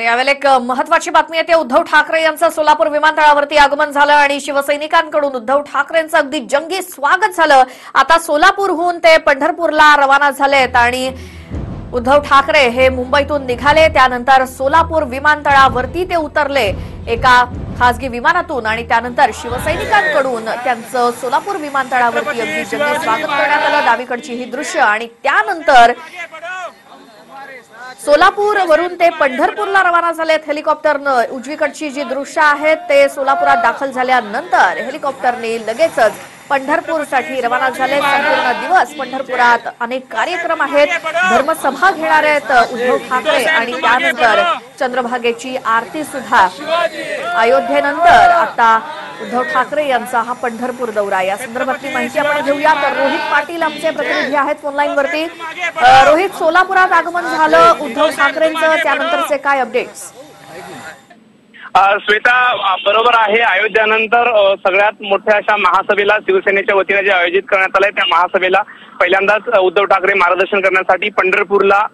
यावेळी एक महत्त्वाची बातमी येते। उद्धव ठाकरे यांचं सोलापूर विमानतळावरती आगमन झालं आणि शिवसैनिकांकडून उद्धव ठाकरेंचं अगदी जंगी स्वागत झालं। आता सोलापूरहून ते पंढरपूरला रवाना झालेत आणि उद्धव ठाकरे हे मुंबईतून निघाले, त्यानंतर सोलापूर विमानतळावरती ते उतरले एका खासगी विमानातून आणि त्यानंतर शिवसैनिकांकडून त्यांचं सोलापूर विमानतळावरती अगदी जंगी स्वागत करण्यात आलं। डावीकडची ही दृश्य आणि त्यानंतर सोलापूर वरून ते पंढरपूरला रवाना झालेत हेलिकॉप्टरनं। उजवीकडची जी दृश्य आहेत ते सोलापुरात दाखल झाल्यानंतर हेलिकॉप्टरने लगेचच पंढरपूरसाठी रवाना झाले। संपूर्ण दिवस पंढरपुरात अनेक कार्यक्रम आहेत, धर्मसभा घेणार आहेत उद्धव ठाकरे आणि त्यानंतर चंद्रभागेची आरती सुद्धा। अयोध्येनंतर आता उद्धव ठाकरे यांचा हा पंढरपूर दौरा। या संदर्भातली माहिती आपण घेऊया तर रोहित पाटील आमचे प्रतिनिधी आहेत फोनलाईन वरती। रोहित, सोलापुरात आगमन झालं उद्धव ठाकरेंचं, त्यानंतरचे काय अपडेट्स? श्वेता, बरोबर आहे। अयोध्यानंतर सगळ्यात मोठ्या अशा महासभेला शिवसेनेच्या वतीने जे आयोजित करण्यात आलंय त्या महासभेला पहिल्यांदाच उद्धव ठाकरे मार्गदर्शन करण्यासाठी पंढरपूरला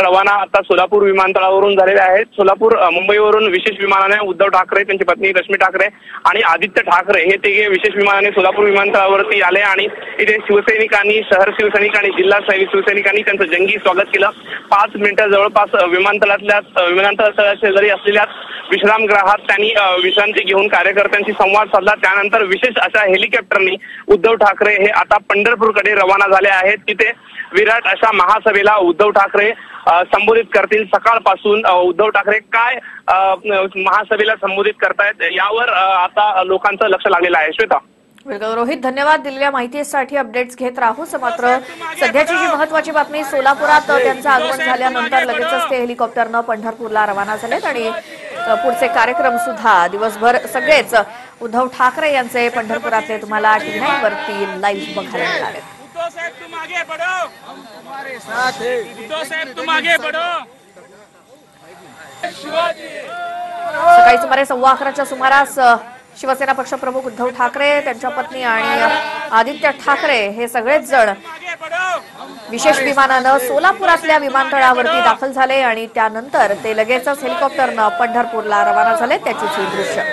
रवाना आता सोलापूर विमानतळावरून झालेले आहेत। सोलापूर मुंबईवरून विशेष विमानाने उद्धव ठाकरे, त्यांची पत्नी रश्मी ठाकरे आणि आदित्य ठाकरे हे तिघे विशेष विमानाने सोलापूर विमानतळावरती आले आणि इथे शिवसैनिकांनी, शहर शिवसैनिक आणि जिल्हा शिवसैनिकांनी त्यांचं जंगी स्वागत केलं। 5 मिनिटं जवळपास विमानतळाच्या शेजारी असलेल्या विश्रामगृहात त्यांनी विश्रांती घेऊन कार्यकर्त्यांशी संवाद साधला। त्यानंतर विशेष अशा हेलिकॉप्टरनी उद्धव ठाकरे हे आता पंढरपूरकडे रवाना झाले आहेत। तिथे विराट अशा महासभेला उद्धव ठाकरे संबोधित करतील। सकाळपासून उद्धव ठाकरे काय महासभेला संबोधित करतायत यावर आता लोकांचं लक्ष लागलेलं आहे। श्वेता, रोहित, धन्यवाद दिलेल्या माहितीसाठी। अपडेट्स घेत राहू। मात्र सध्याची जी महत्त्वाची बातमी, सोलापुरात त्यांचं आगमन झाल्यानंतर लगेचच ते हेलिकॉप्टरनं पंढरपूरला रवाना झालेत आणि पुढचे कार्यक्रम सुद्धा दिवसभर सगळेच उद्धव ठाकरे यांचे पंढरपुरातले तुम्हाला टीव्ही वरती लाईव्ह बघायला मिळणार आहेत। सकाळी सुमारे 11:15च्या सुमारास शिवसेना पक्षप्रमुख उद्धव ठाकरे, त्यांच्या पत्नी आणि आदित्य ठाकरे हे सगळेच जण विशेष विमानानं सोलापुरातल्या विमानतळावरती दाखल झाले आणि त्यानंतर ते लगेचच हेलिकॉप्टरनं पंढरपूरला रवाना झाले। त्याची दृश्य